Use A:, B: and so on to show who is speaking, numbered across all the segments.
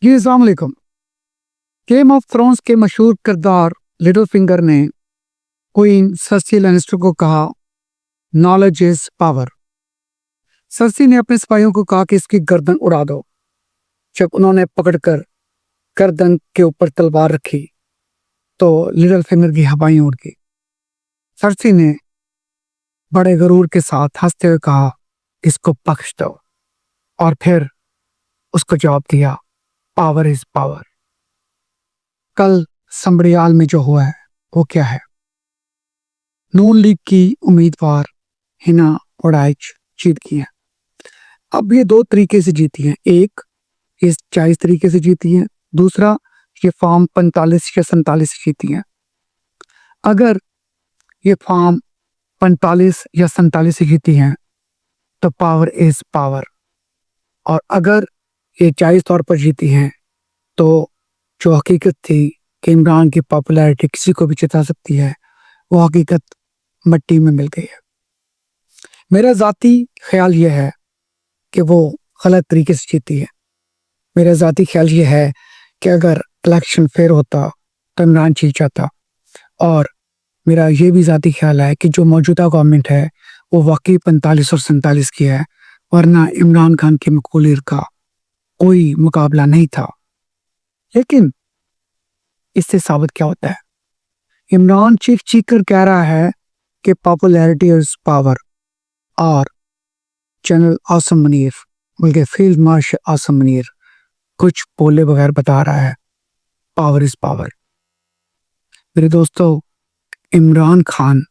A: जी अस्सलाम वालेकुम। Game of thrones के मशहूर किरदार लिटिल फिंगर ने क्वीन सर्सी लैनिस्टर को कहा, नॉलेज इज पावर। सर्सी ने अपने सिपाहियों को कहा कि इसकी गर्दन उड़ा दो। जब उन्होंने पकड़कर गर्दन के ऊपर तलवार रखी तो लिटिल फिंगर की हवाएं उड़ गई। सर्सी ने बड़े गरूर के साथ हंसते हुए कहा, इसको बख्श दो, और फिर उसको जवाब दिया, पावर इज पावर। कल संबड़ियाल में जो हुआ है वो क्या है? नून लीग की उम्मीदवार हिना ओडाइच जीत गई है। अब ये दो तरीके से जीती हैं। एक, ये जायज तरीके से जीती हैं। दूसरा, ये फॉर्म 45 या 47 से जीती हैं। अगर ये फॉर्म 45 या 47 से जीती हैं तो पावर इज पावर, और अगर ये जायज तौर पर जीती हैं तो जो हकीकत थी कि इमरान की पॉपुलैरिटी किसी को भी जिता सकती है, वो हकीकत मिट्टी में मिल गई है। मेरा ज़ाती ख्याल ये है कि वो गलत तरीके से जीती है। मेरा ज़ाती ख्याल ये है कि अगर इलेक्शन फेयर होता तो इमरान जीत जाता, और मेरा ये भी ज़ाती ख्याल है कि जो मौजूदा गवर्नमेंट है वो वाकई 45 और 47 की है, वरना इमरान खान की मकबूलियत का कोई मुकाबला नहीं था। लेकिन इससे साबित क्या होता है? इमरान चीख चीख कर कह रहा है कि पॉपुलैरिटी इज पावर, और जनरल आसिम मुनीर, बल्कि फील्ड मार्शल आसिम मुनीर, कुछ बोले बगैर बता रहा है पावर इज पावर। मेरे दोस्तों, इमरान खान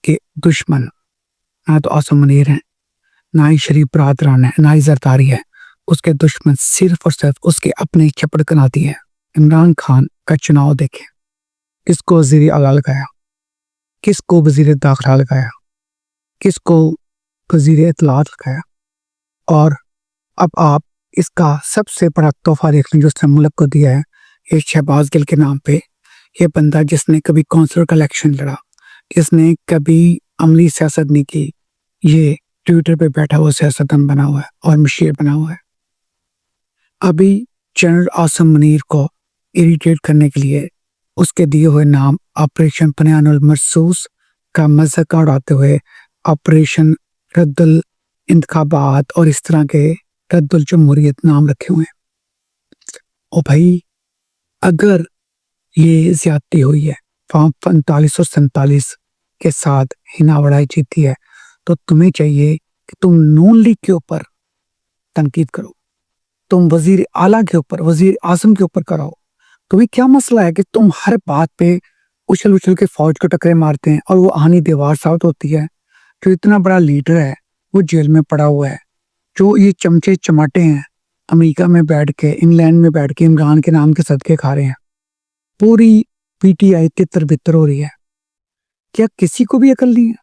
A: के दुश्मन ना तो आसिम मुनीर हैं, ना ही शरीफ बरादरान है, ना ही जरदारी है। उसके दुश्मन सिर्फ और सिर्फ उसके अपने चपड़कनाती है। इमरान खान का चुनाव देखें, किसको वजीर आला लगाया, किसको वजीर दाखिला लगाया, किसको वजीर इत्तलात लगाया, और अब आप इसका सबसे बड़ा तोहफा देख लें जो उसने मुल्क को दिया है, ये शहबाज गिल के नाम पे। ये बंदा जिसने कभी काउंसलर का इलेक्शन लड़ा, जिसने कभी अमली सियासत नहीं की, ये ट्विटर पे बैठा हुआ सियासतदान बना हुआ है और मशीर बना हुआ है। अभी जनरल आसिम मुनीर को इरिटेट करने के लिए उसके दिए हुए नाम ऑपरेशन पनानुल मरसूस का मजाक उड़ाते हुए ऑपरेशन रद्दुल इंतखाबात और इस तरह के रद्दुल जमहूरियत नाम रखे हुए हैं। ओ भाई, अगर ये ज्यादती हुई है, फॉर्म 45 और 47 के साथ हिना ओडाइच जीती है, तो तुम्हें चाहिए कि तुम नून लीग के ऊपर तनकीद करो, तुम वजीर आला के ऊपर, वजीर आजम के ऊपर कराओ। तुम्हें क्या मसला है कि तुम हर बात पे उछल उछल के फौज को टकरे मारते हैं और वो आनी दीवार साबित होती है? जो इतना बड़ा लीडर है वो जेल में पड़ा हुआ है। जो ये चमचे चमाटे हैं, अमेरिका में बैठ के, इंग्लैंड में बैठ के इमरान के नाम के सदके खा रहे हैं। पूरी पीटीआई तितर बितर हो रही है। क्या किसी को भी अकल नहीं है?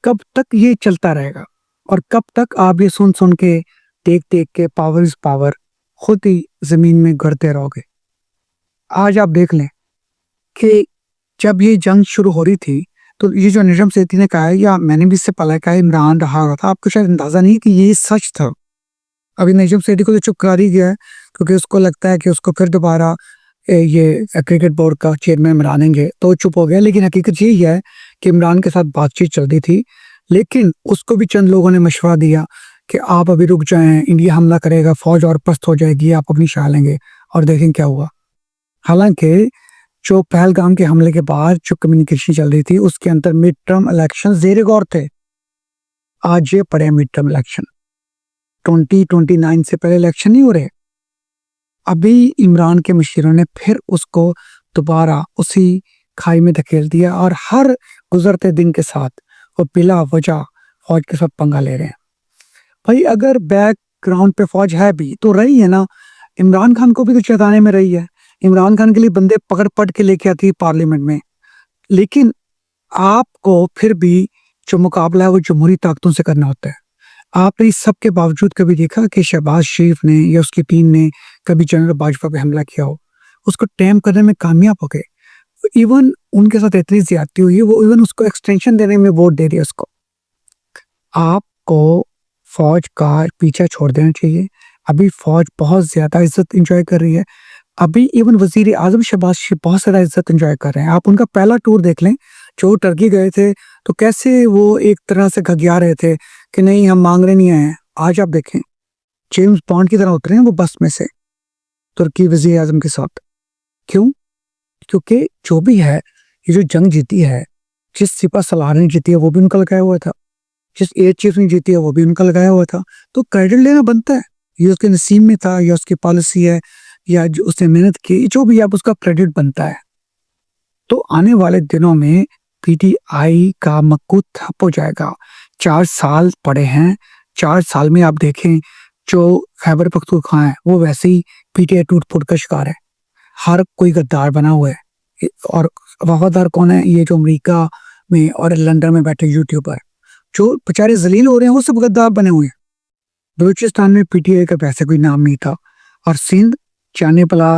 A: कब तक ये चलता रहेगा? और कब तक आप ये सुन सुन के, देख देख के पावर इज पावर खुद ही जमीन में गड़ते रहोगे? आज आप देख लें कि जब ये जंग शुरू हो रही थी तो ये जो निजाम सेठी ने कहा है, या मैंने भी इससे पहले कहा, इमरान रहा हुआ था, आपको शायद अंदाजा नहीं कि ये सच था। अभी निजाम सेठी को तो चुप कर ही गया है क्योंकि उसको लगता है कि उसको फिर दोबारा ये क्रिकेट बोर्ड का चेयरमैन बनाएंगे, तो चुप हो गया। लेकिन हकीकत यही है कि इमरान के साथ बातचीत चल रही थी, लेकिन उसको भी चंद लोगों ने मशवरा दिया कि आप अभी रुक जाएं, इंडिया हमला करेगा, फौज और पस्त हो जाएगी, आप अपनी शाह लेंगे। और देखें क्या हुआ। हालांकि जो पहलगाम के हमले के बाद जो कम्युनिकेशन चल रही थी उसके अंदर मिड टर्म इलेक्शन जेर गौर थे। आज ये पड़े मिड टर्म इलेक्शन, 2029 से पहले इलेक्शन नहीं हो रहे। अभी इमरान के मशीरों ने फिर उसको दोबारा उसी खाई में धकेल दिया, और हर गुजरते दिन के साथ वो बिला वजह फौज के साथ पंगा ले रहे हैं। भाई, अगर बैकग्राउंड पे फौज है भी तो रही है ना, इमरान खान को भी तो चेताने में रही है। इमरान खान के लिए बंदे पकड़ पड़ के लेके आती है पार्लियामेंट में। लेकिन आपको फिर भी जो मुकाबला है वो जमहूरी ताकतों से करना होता है। आपने इस सब के बावजूद कभी देखा कि शहबाज शरीफ ने या उसकी टीम ने कभी जनरल बाजवा पे हमला किया हो? उसको टैम करने में कामयाब हो गए। इवन उनके साथ इतनी ज्यादती हुई है, वो इवन उसको एक्सटेंशन देने में वोट दे दिया उसको। आपको फौज का पीछा छोड़ देना चाहिए। अभी फौज बहुत ज्यादा इज्जत एंजॉय कर रही है। अभी इवन वजीर आजम शहबाज शरीफ बहुत ज्यादा इज्जत एंजॉय कर रहे हैं। आप उनका पहला टूर देख लें, जो टर्की गए थे, तो कैसे वो एक तरह से घगिया रहे थे कि नहीं हम मांगने नहीं आए हैं। आज आप देखें, जेम्स बॉन्ड की तरह उतरे हैं वो बस में से तुर्की वजीर आजम के साथ। क्यों? क्योंकि जो भी है, ये जो जंग जीती है, जिस सिपा सलार ने जीती है वो भी उनका लगाया हुआ था, जिस एयर चीफ ने जीती है वो भी उनका लगाया हुआ था। तो क्रेडिट लेना बनता है। ये उसके नसीब में था, या उसकी पॉलिसी है, या जो उसने मेहनत की, जो भी आप उसका क्रेडिट बनता है। तो आने वाले दिनों में पीटीआई का मक्कू ठप हो जाएगा। 4 साल पड़े हैं, 4 साल में आप देखें जो खैबर पख्तूनख्वा है वो वैसे ही पीटीआई टूट फूट का शिकार है। हर कोई गद्दार बना हुआ है। और वफादार कौन है? ये जो अमेरिका में और लंदन में बैठे यूट्यूबर जो बेचारे जलील हो रहे हैं, वो सब गद्दार बने हुए हैं। बलूचिस्तान में पीटीआई का वैसे कोई नाम नहीं था। और सिंध जाने भला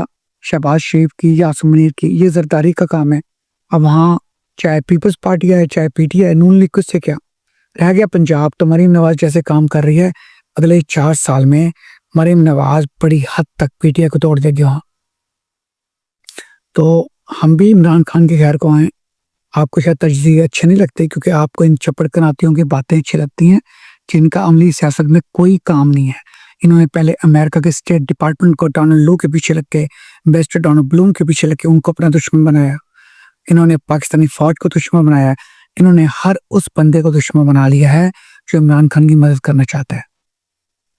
A: शहबाज शरीफ की या आसिम मुनीर की, ये जरदारी का काम है। अब वहाँ चाहे पीपल्स पार्टी है चाहे पीटीआई, नून लीग से क्या रह गया? पंजाब तो मरीम नवाज जैसे काम कर रही है। अगले 4 साल में मरीम नवाज बड़ी हद तक पीटीआई को तोड़ देगी वहाँ। तो हम भी इमरान खान के खैर को हैं। आपको शायद तजज़िये अच्छे नहीं लगते, क्योंकि आपको इन चप्पड़ कनातियों की बातें अच्छी लगती हैं, जिनका अमली सियासत में कोई काम नहीं है। इन्होंने पहले अमेरिका के स्टेट डिपार्टमेंट को डोनाल्ड लो के पीछे लग के, एम्बेसडर डोनाल्ड ब्लूम के पीछे लग के उनको अपना दुश्मन बनाया। इन्होंने पाकिस्तानी फौज को दुश्मन बनाया। इन्होंने हर उस बंदे को दुश्मन बना लिया है जो इमरान खान की मदद करना चाहता है।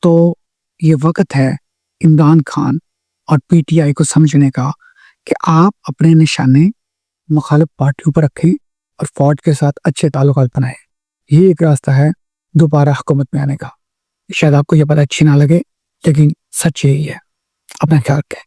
A: तो ये वक्त है इमरान खान और पीटीआई को समझने का कि आप अपने निशाने मुखालिफ पार्टियों पर रखें और फौज के साथ अच्छे ताल्लुकात बनाएं। ये एक रास्ता है दोबारा हुकूमत में आने का। शायद आपको यह बात अच्छी ना लगे, लेकिन सच यही है। अपना ख्याल रखें।